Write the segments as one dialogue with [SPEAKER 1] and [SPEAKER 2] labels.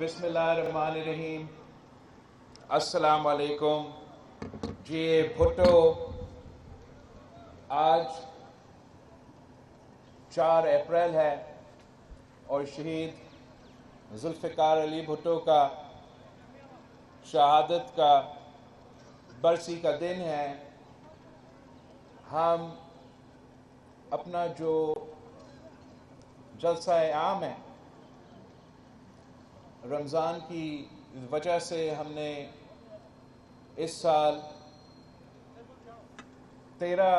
[SPEAKER 1] बिस्मिल्लाहिर्रहमानिर्रहीम। अस्सलाम वालेकुम। जी भुट्टो, आज 4 अप्रैल है और शहीद जुल्फ़िकार अली भुट्टो का शहादत का बरसी का दिन है। हम अपना जो जलसा आम है, रमज़ान की वजह से हमने इस साल 13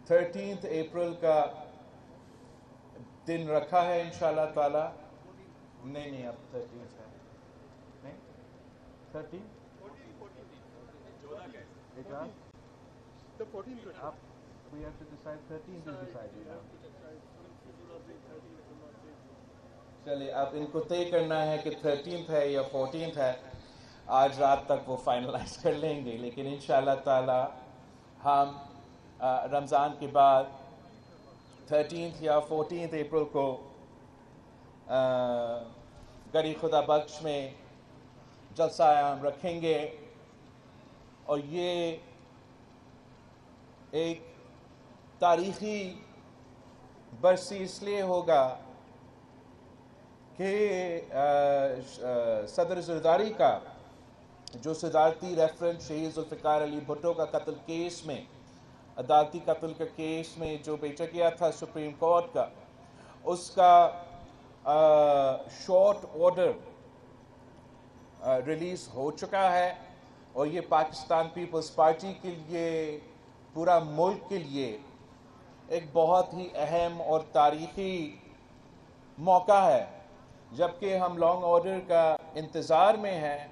[SPEAKER 1] अप्रैल का दिन रखा है इंशाअल्लाह ताला। नहीं अब 13 है, नहीं 13 आप we have to decide 13 is decided now. चलिए, अब इनको तय करना है कि 13 है या 14 है। आज रात तक वो फाइनलाइज कर लेंगे, लेकिन इंशाअल्लाह ताला हम रमज़ान के बाद 13 या 14 अप्रैल को गरी खुदा बख्श में जलसा आम रखेंगे। और ये एक तारीख़ी बरसी इसलिए होगा कि सदर ज़रदारी का जो सदारती रेफरेंस शहीद जुल्फ़िकार अली भुट्टो का कत्ल केस में, अदालती कत्ल के केस में जो बेचा गया था सुप्रीम कोर्ट का, उसका शॉर्ट ऑर्डर रिलीज़ हो चुका है। और ये पाकिस्तान पीपल्स पार्टी के लिए, पूरा मुल्क के लिए एक बहुत ही अहम और तारीख़ी मौका है। जबकि हम लॉन्ग ऑर्डर का इंतज़ार में हैं,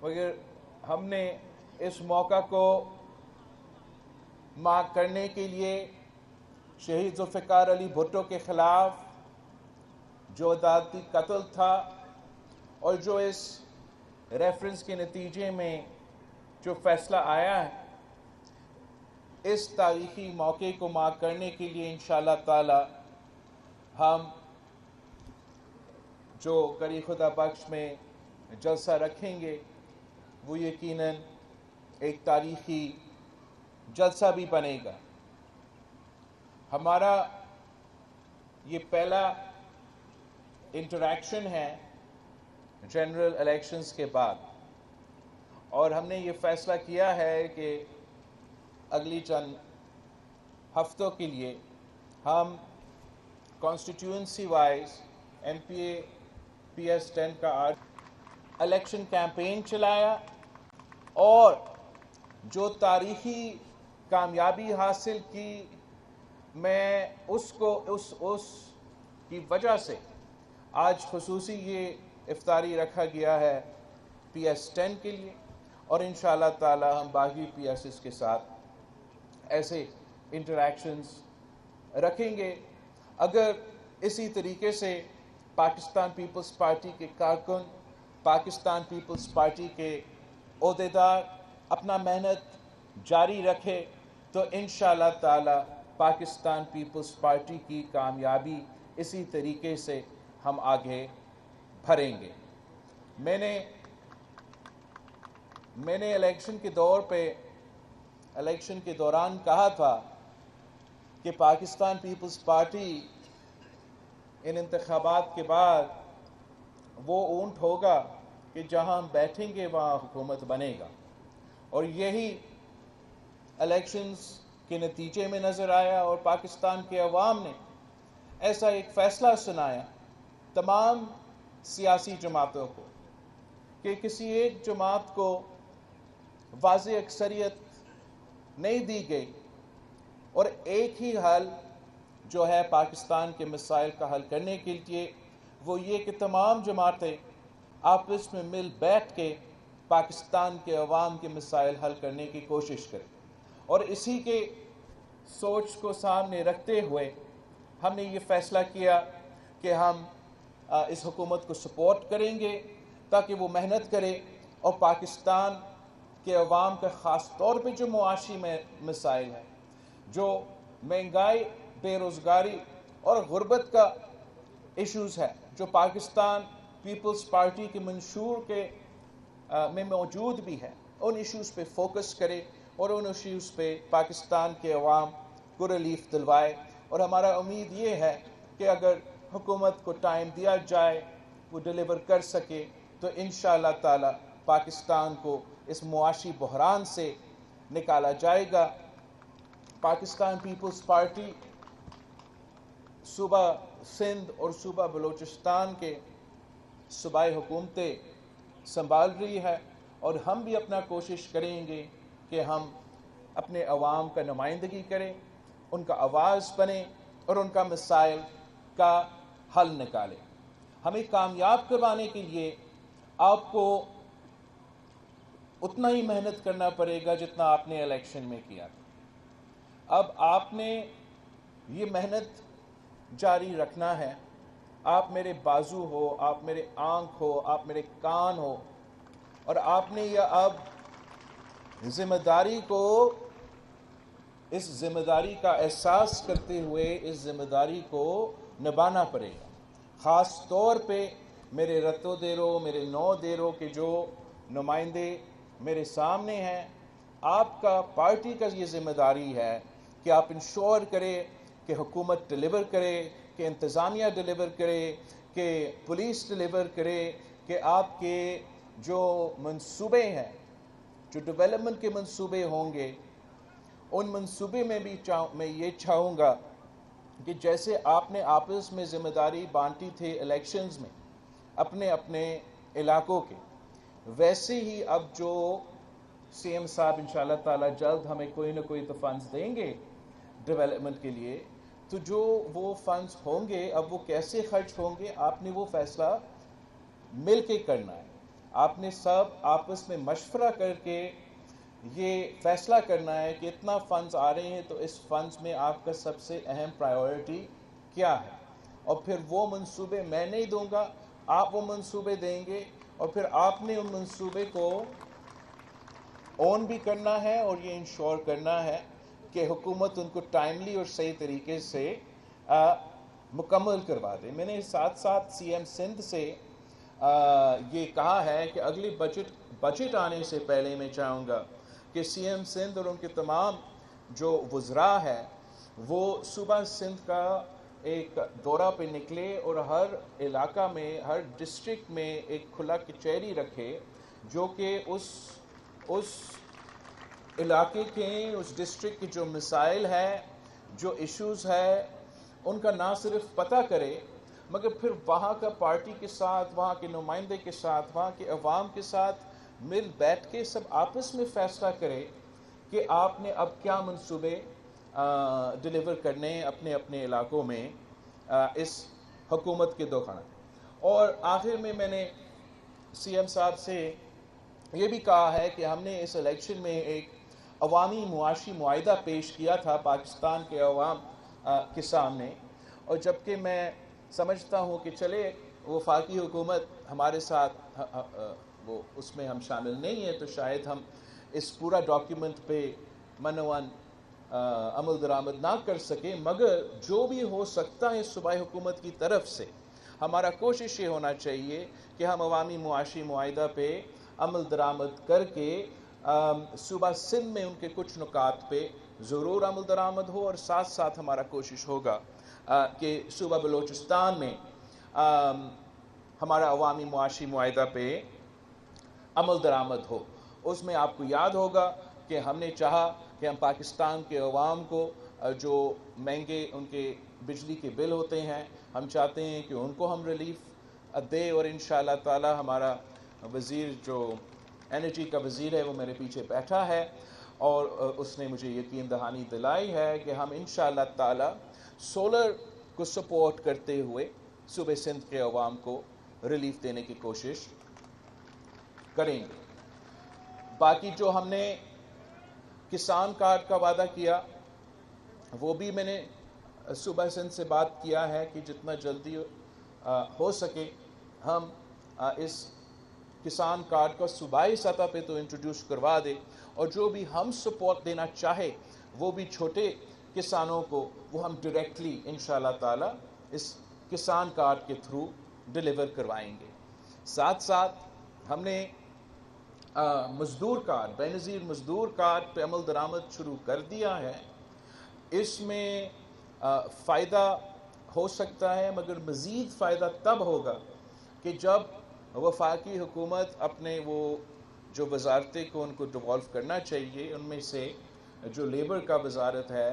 [SPEAKER 1] मगर हमने इस मौका को मार्क करने के लिए शहीद जुल्फ़िकार अली भुट्टो के ख़िलाफ़ जो अदालती कत्ल था और जो इस रेफरेंस के नतीजे में जो फ़ैसला आया है, इस तारीख़ी मौके को मार्क करने के लिए इंशाअल्लाह ताला हम जो गरी खुदा बख्श में जलसा रखेंगे वो यकीनन एक तारीख़ी जलसा भी बनेगा। हमारा ये पहला इंटरेक्शन है जनरल इलेक्शंस के बाद, और हमने ये फ़ैसला किया है कि अगली चंद हफ्तों के लिए हम कॉन्स्टिट्यूंसी वाइज MPA PS10 का आज इलेक्शन कैंपेन चलाया और जो तारीख़ी कामयाबी हासिल की, मैं उसको उस की वजह से आज खुसूसी ये इफ्तारी रखा गया है PS10 के लिए। और इंशाअल्लाह ताला हम बाकी PSs के साथ ऐसे इंटरेक्शंस रखेंगे। अगर इसी तरीके से पाकिस्तान पीपल्स पार्टी के कारकुन, पाकिस्तान पीपल्स पार्टी के ओहदेदार अपना मेहनत जारी रखे तो इंशाअल्लाह ताला पाकिस्तान पीपल्स पार्टी की कामयाबी इसी तरीके से हम आगे भरेंगे। मैंने इलेक्शन के दौरान कहा था कि पाकिस्तान पीपल्स पार्टी इन इंतखाबात के बाद वो ऊंट होगा कि जहां हम बैठेंगे वहां हुकूमत बनेगा। और यही इलेक्शंस के नतीजे में नज़र आया और पाकिस्तान के अवाम ने ऐसा एक फ़ैसला सुनाया तमाम सियासी जमातों को कि किसी एक जमात को वाज़ेह अक्सरियत नहीं दी गई और एक ही हल जो है पाकिस्तान के मसाइल का हल करने के लिए वो ये कि तमाम जमातें आपस में मिल बैठ के पाकिस्तान के अवाम के मसाइल हल करने की कोशिश करें। और इसी के सोच को सामने रखते हुए हमने ये फ़ैसला किया कि हम इस हुकूमत को सपोर्ट करेंगे ताकि वो मेहनत करे और पाकिस्तान के अवाम का ख़ास तौर पे जो मुआशी में मसाइल है, जो महंगाई, बेरोज़गारी और गुर्बत का इश्यूज़ है, जो पाकिस्तान पीपल्स पार्टी के मंशूर के में मौजूद भी है, उन इश्यूज़ पे फोकस करे और उन इश्यूज़ पे पाकिस्तान के अवाम को रिलीफ दिलवाए। और हमारा उम्मीद ये है कि अगर हुकूमत को टाइम दिया जाए, वो डिलीवर कर सके, तो इंशाअल्लाह ताला पाकिस्तान को इस मुआशी बहरान से निकाला जाएगा। पाकिस्तान पीपल्स पार्टी सूबा सिंध और सूबा बलूचिस्तान के सूबाई हुकूमतें संभाल रही है, और हम भी अपना कोशिश करेंगे कि हम अपने अवाम का नुमाइंदगी करें, उनका आवाज़ बने और उनका मसाइल का हल निकालें। हमें कामयाब करवाने के लिए आपको उतना ही मेहनत करना पड़ेगा जितना आपने इलेक्शन में किया था। अब आपने ये मेहनत जारी रखना है। आप मेरे बाजू हो, आप मेरे आँख हो, आप मेरे कान हो, और आपने यह अब जिम्मेदारी को, इस जिम्मेदारी का एहसास करते हुए इस जिम्मेदारी को निभाना पड़ेगा। ख़ास तौर पे मेरे रत्तो देरों, मेरे नौ देरों के जो नुमाइंदे मेरे सामने हैं, आपका पार्टी का ये जिम्मेदारी है कि आप इंश्योर करें कि हुकूमत डिलीवर करे, कि इंतज़ामिया डिलीवर करे, कि पुलिस डिलीवर करे, कि आपके जो मंसूबे हैं, जो डेवलपमेंट के मंसूबे होंगे, उन मंसूबे में भी मैं ये चाहूँगा कि जैसे आपने आपस में ज़िम्मेदारी बांटी थी इलेक्शंस में अपने अपने इलाकों के, वैसे ही अब जो सीएम साहब इंशाअल्लाह ताला जल्द हमें कोई ना कोई तो फंड्स देंगे डेवलपमेंट के लिए, तो जो वो फंड्स होंगे अब वो कैसे खर्च होंगे, आपने वो फैसला मिल के करना है। आपने सब आपस में मशवरा करके ये फैसला करना है कि इतना फंड्स आ रहे हैं तो इस फंड्स में आपका सबसे अहम प्रायोरिटी क्या है, और फिर वो मंसूबे मैं नहीं दूंगा, आप वो मंसूबे देंगे, और फिर आपने उन मंसूबे को ऑन भी करना है और ये इंश्योर करना है कि हुकूमत उनको टाइमली और सही तरीके से मुकम्मल करवा दे। मैंने साथ साथ सीएम सिंध से ये कहा है कि अगली बजट आने से पहले मैं चाहूँगा कि सीएम सिंध और उनके तमाम जो वज़रा है वो सूबा सिंध का एक दौरा पे निकले और हर इलाका में, हर डिस्ट्रिक्ट में एक खुला कचहरी रखे, जो कि उस इलाके के, उस डिस्ट्रिक्ट के जो मसाइल है, जो इश्यूज़ है, उनका ना सिर्फ पता करे मगर फिर वहाँ का पार्टी के साथ, वहाँ के नुमाइंदे के साथ, वहाँ के अवाम के साथ मिल बैठ के सब आपस में फ़ैसला करें कि आपने अब क्या मंसूबे डिलीवर करने अपने अपने इलाकों में इस हुकूमत के दौरान। और आखिर में मैंने सीएम साहब से ये भी कहा है कि हमने इस इलेक्शन में एक अवामी मुआशी मुआहिदा पेश किया था पाकिस्तान के अवाम के सामने, और जबकि मैं समझता हूँ कि चले वफाकी हुकूमत हमारे साथ वो उसमें हम शामिल नहीं हैं, तो शायद हम इस पूरा डॉक्यूमेंट पे मनवन अमल दरामद ना कर सके, मगर जो भी हो सकता है सूबाई हुकूमत की तरफ से हमारा कोशिश ये होना चाहिए कि हम अवामी मुआशी मुआहिदा पे अमल दरामद करके सूबा सिंध में उनके कुछ नुकात पे ज़रूर अमल दरामद हो, और साथ साथ हमारा कोशिश होगा कि सूबा बलूचिस्तान में हमारा अवामी मुआशी मुआहिदा पे अमल दरामद हो। उसमें आपको याद होगा कि हमने चाहा कि हम पाकिस्तान के अवाम को जो महंगे उनके बिजली के बिल होते हैं, हम चाहते हैं कि उनको हम रिलीफ दे, और इंशाअल्लाह ताला हमारा वज़ीर जो एनर्जी का वज़ीर है वो मेरे पीछे बैठा है, और उसने मुझे यकीन दहानी दिलाई है कि हम इंशाअल्लाह ताला सोलर को सपोर्ट करते हुए सूबे सिंध के अवाम को रिलीफ देने की कोशिश करेंगे। बाकी जो हमने किसान कार्ड का वादा किया, वो भी मैंने सूबा सिंध से बात किया है कि जितना जल्दी हो सके हम इस किसान कार्ड का सूबाई सतह पे तो इंट्रोड्यूस करवा दे, और जो भी हम सपोर्ट देना चाहे वो भी छोटे किसानों को वो हम डायरेक्टली इंशाअल्लाह ताला इस किसान कार्ड के थ्रू डिलीवर करवाएंगे। ساتھ ساتھ ہم نے مزدور کارڈ، بے نظیر مزدور کارڈ پہ عمل درآمد شروع کر دیا ہے۔ اس میں فائدہ ہو سکتا ہے، مگر مزید فائدہ تب ہوگا کہ جب وفاقی حکومت اپنے وہ جو وزارتیں کو ان کو ڈیوالو کرنا چاہیے، ان میں سے جو لیبر کا وزارت ہے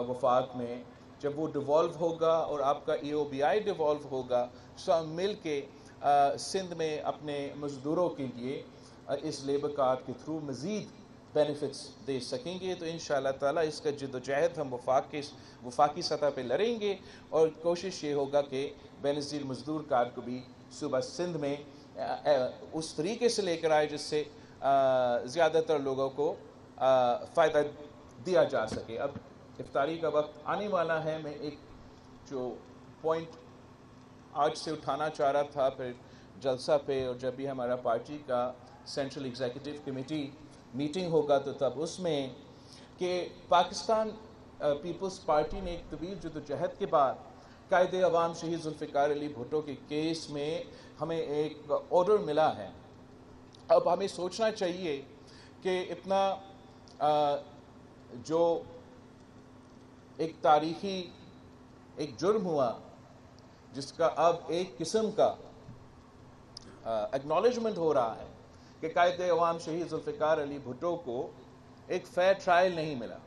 [SPEAKER 1] وفاق میں، جب وہ ڈیوالو ہوگا اور آپ کا EOBI ڈیوالو ہوگا، سب مل کے سندھ میں اپنے مزدوروں کے لیے اس لیبر کارڈ کے تھرو مزید بینیفٹس دے سکیں گے۔ تو انشاءاللہ تعالیٰ اس کا جد و جہد ہم وفاقی سطح پہ لڑیں گے، اور کوشش یہ ہوگا کہ بے نظیر مزدور کارڈ کو بھی صوبہ سندھ میں اس طریقے سے لے کر آئے جس سے زیادہ تر لوگوں کو فائدہ دیا جا سکے۔ اب افطاری کا وقت آنے والا ہے، میں ایک جو پوائنٹ آج سے اٹھانا چاہ رہا تھا پھر جلسہ پہ، اور جب بھی ہمارا پارٹی کا سینٹرل ایگزیکٹو کمیٹی میٹنگ ہوگا تو تب اس میں، کہ پاکستان پیپلز پارٹی نے ایک طویل جدوجہد کے بعد قائد عوام شہید ذوالفقار علی بھٹو کے کیس میں ہمیں ایک آرڈر ملا ہے۔ اب ہمیں سوچنا چاہیے کہ اتنا جو ایک تاریخی ایک جرم ہوا، جس کا اب ایک قسم کا ایکنالجمنٹ ہو رہا ہے کہ قائد عوام شہید ذوالفقار علی بھٹو کو ایک فیئر ٹرائل نہیں ملا،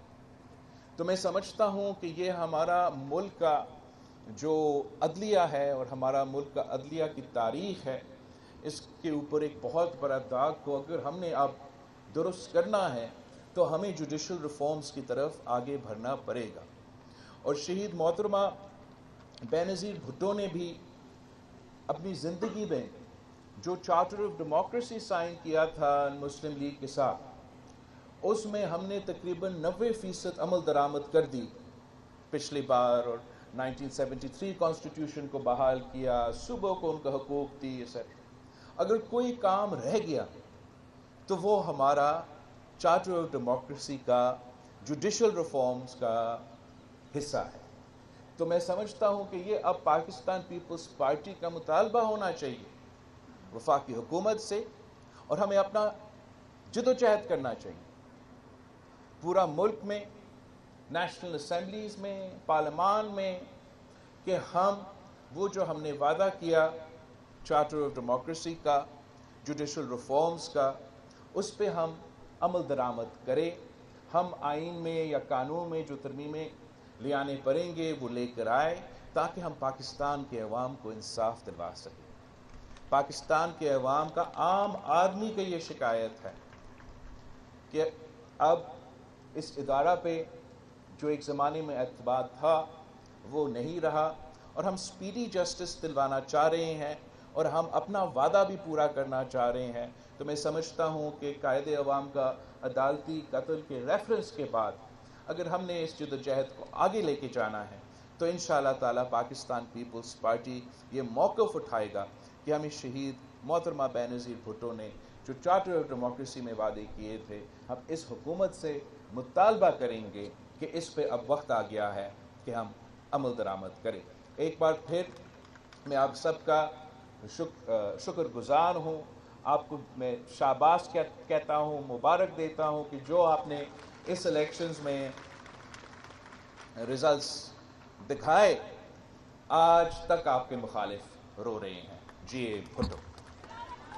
[SPEAKER 1] تو میں سمجھتا ہوں کہ یہ ہمارا ملک کا جو عدلیہ ہے اور ہمارا ملک کا عدلیہ کی تاریخ ہے، اس کے اوپر ایک بہت بڑا داغ کو اگر ہم نے اب درست کرنا ہے تو ہمیں جوڈیشل ریفارمز کی طرف آگے بڑھنا پڑے گا۔ اور شہید محترمہ بے نظیر بھٹو نے بھی اپنی زندگی میں جو چارٹر آف ڈیموکریسی سائن کیا تھا مسلم لیگ کے ساتھ، اس میں ہم نے تقریباً 90% عمل درآمد کر دی پچھلی بار، اور 1973 کانسٹیٹیوشن کو بحال کیا، صوبوں کو ان کا حقوق دی، یہ سب۔ اگر کوئی کام رہ گیا تو وہ ہمارا چارٹر آف ڈیموکریسی کا جوڈیشل ریفارمز کا حصہ ہے۔ تو میں سمجھتا ہوں کہ یہ اب پاکستان پیپلز پارٹی کا مطالبہ ہونا چاہیے وفاقی حکومت سے، اور ہمیں اپنا جدوجہد کرنا چاہیے پورا ملک میں، نیشنل اسمبلیز میں، پارلیمان میں، کہ ہم وہ جو ہم نے وعدہ کیا چارٹر آف ڈیموکریسی کا، جوڈیشل ریفارمز کا، اس پہ ہم عمل درآمد کریں۔ ہم آئین میں یا قانون میں جو ترمیمیں لے آنے پڑیں گے وہ لے کر آئے، تاکہ ہم پاکستان کے عوام کو انصاف دلوا سکیں۔ پاکستان کے عوام کا، عام آدمی کا یہ شکایت ہے کہ اب اس ادارہ پہ جو ایک زمانے میں اعتماد تھا وہ نہیں رہا، اور ہم سپیڈی جسٹس دلوانا چاہ رہے ہیں، اور ہم اپنا وعدہ بھی پورا کرنا چاہ رہے ہیں۔ تو میں سمجھتا ہوں کہ قائد عوام کا عدالتی قتل کے ریفرنس کے بعد اگر ہم نے اس جدوجہد کو آگے لے کے جانا ہے تو انشاءاللہ تعالیٰ پاکستان پیپلز پارٹی یہ موقف اٹھائے گا کہ ہمیں شہید محترمہ بے نظیر بھٹو نے جو چارٹر آف ڈیموکریسی میں وعدے کیے تھے، ہم اس حکومت سے مطالبہ کریں گے کہ اس پہ اب وقت آ گیا ہے کہ ہم عمل درآمد کریں۔ ایک بار پھر میں آپ سب کا شکر گزار ہوں، آپ کو میں شاباش کہتا ہوں، مبارک دیتا ہوں کہ جو آپ نے اس الیکشنز میں ریزلٹس دکھائے، آج تک آپ کے مخالف رو رہے ہیں۔ جی بھٹو۔